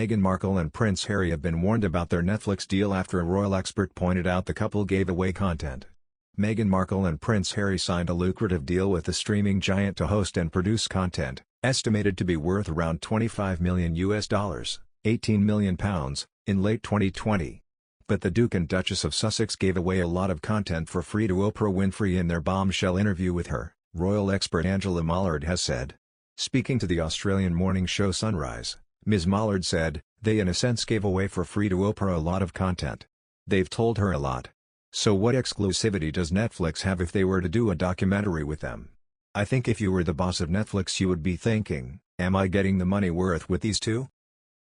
Meghan Markle and Prince Harry have been warned about their Netflix deal after a royal expert pointed out the couple gave away content. Meghan Markle and Prince Harry signed a lucrative deal with the streaming giant to host and produce content, estimated to be worth around $25 million (£18 million) in late 2020. But the Duke and Duchess of Sussex gave away a lot of content for free to Oprah Winfrey in their bombshell interview with her, royal expert Angela Mollard has said. Speaking to the Australian morning show Sunrise, Ms. Mollard said, "They in a sense gave away for free to Oprah a lot of content. They've told her a lot. So what exclusivity does Netflix have if they were to do a documentary with them? I think if you were the boss of Netflix you would be thinking, am I getting the money worth with these two?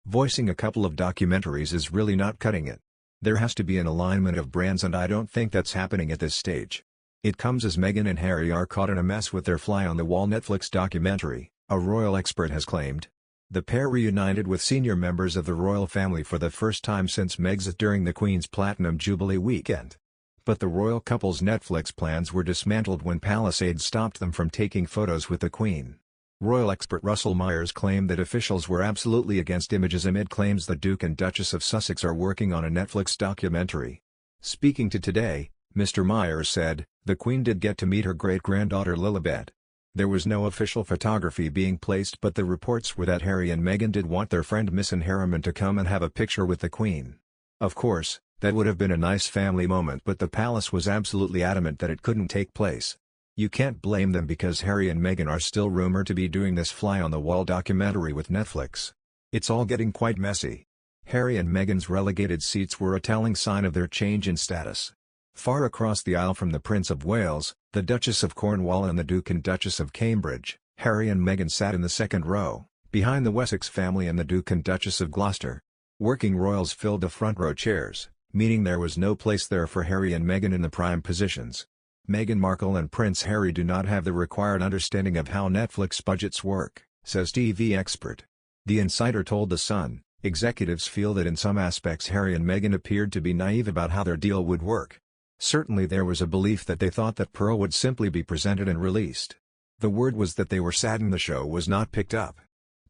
Voicing a couple of documentaries is really not cutting it. There has to be an alignment of brands and I don't think that's happening at this stage." It comes as Meghan and Harry are caught in a mess with their fly-on-the-wall Netflix documentary, a royal expert has claimed. The pair reunited with senior members of the royal family for the first time since Megxit during the Queen's Platinum Jubilee weekend. But the royal couple's Netflix plans were dismantled when Palisade stopped them from taking photos with the Queen. Royal expert Russell Myers claimed that officials were absolutely against images amid claims the Duke and Duchess of Sussex are working on a Netflix documentary. Speaking to Today, Mr. Myers said, "The Queen did get to meet her great-granddaughter Lilibet. There was no official photography being placed but the reports were that Harry and Meghan did want their friend Miss Harriman to come and have a picture with the Queen. Of course, that would have been a nice family moment but the palace was absolutely adamant that it couldn't take place. You can't blame them because Harry and Meghan are still rumored to be doing this fly-on-the-wall documentary with Netflix. It's all getting quite messy." Harry and Meghan's relegated seats were a telling sign of their change in status. Far across the aisle from the Prince of Wales, the Duchess of Cornwall and the Duke and Duchess of Cambridge, Harry and Meghan sat in the second row, behind the Wessex family and the Duke and Duchess of Gloucester. Working royals filled the front row chairs, meaning there was no place there for Harry and Meghan in the prime positions. Meghan Markle and Prince Harry do not have the required understanding of how Netflix budgets work, says TV expert. The insider told The Sun, executives feel that in some aspects Harry and Meghan appeared to be naive about how their deal would work. Certainly there was a belief that they thought that Pearl would simply be presented and released. The word was that they were saddened the show was not picked up.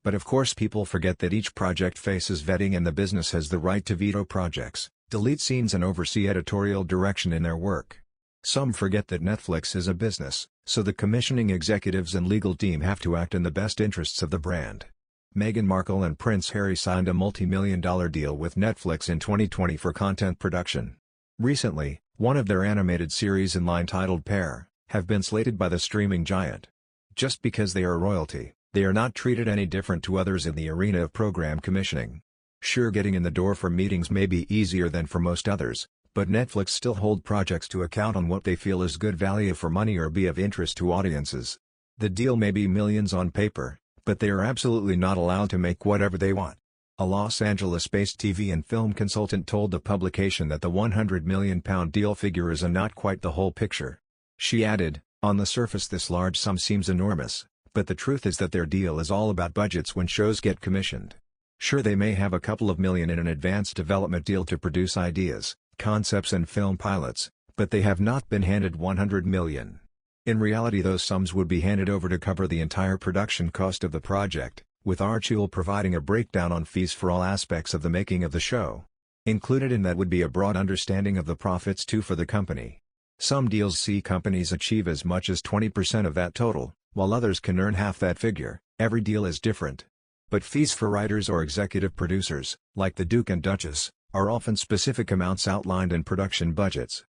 But of course people forget that each project faces vetting and the business has the right to veto projects, delete scenes and oversee editorial direction in their work. Some forget that Netflix is a business, so the commissioning executives and legal team have to act in the best interests of the brand. Meghan Markle and Prince Harry signed a multi-million-dollar deal with Netflix in 2020 for content production. Recently, one of their animated series in line titled Pair, have been slated by the streaming giant. Just because they are royalty, they are not treated any different to others in the arena of program commissioning. Sure, getting in the door for meetings may be easier than for most others, but Netflix still hold projects to account on what they feel is good value for money or be of interest to audiences. The deal may be millions on paper, but they are absolutely not allowed to make whatever they want. A Los Angeles-based TV and film consultant told the publication that the £100 million deal figure is not quite the whole picture. She added, "On the surface this large sum seems enormous, but the truth is that their deal is all about budgets when shows get commissioned. Sure, they may have a couple of million in an advanced development deal to produce ideas, concepts and film pilots, but they have not been handed £100 million. In reality those sums would be handed over to cover the entire production cost of the project, with Archie providing a breakdown on fees for all aspects of the making of the show. Included in that would be a broad understanding of the profits too for the company. Some deals see companies achieve as much as 20% of that total, while others can earn half that figure. Every deal is different. But fees for writers or executive producers, like the Duke and Duchess, are often specific amounts outlined in production budgets.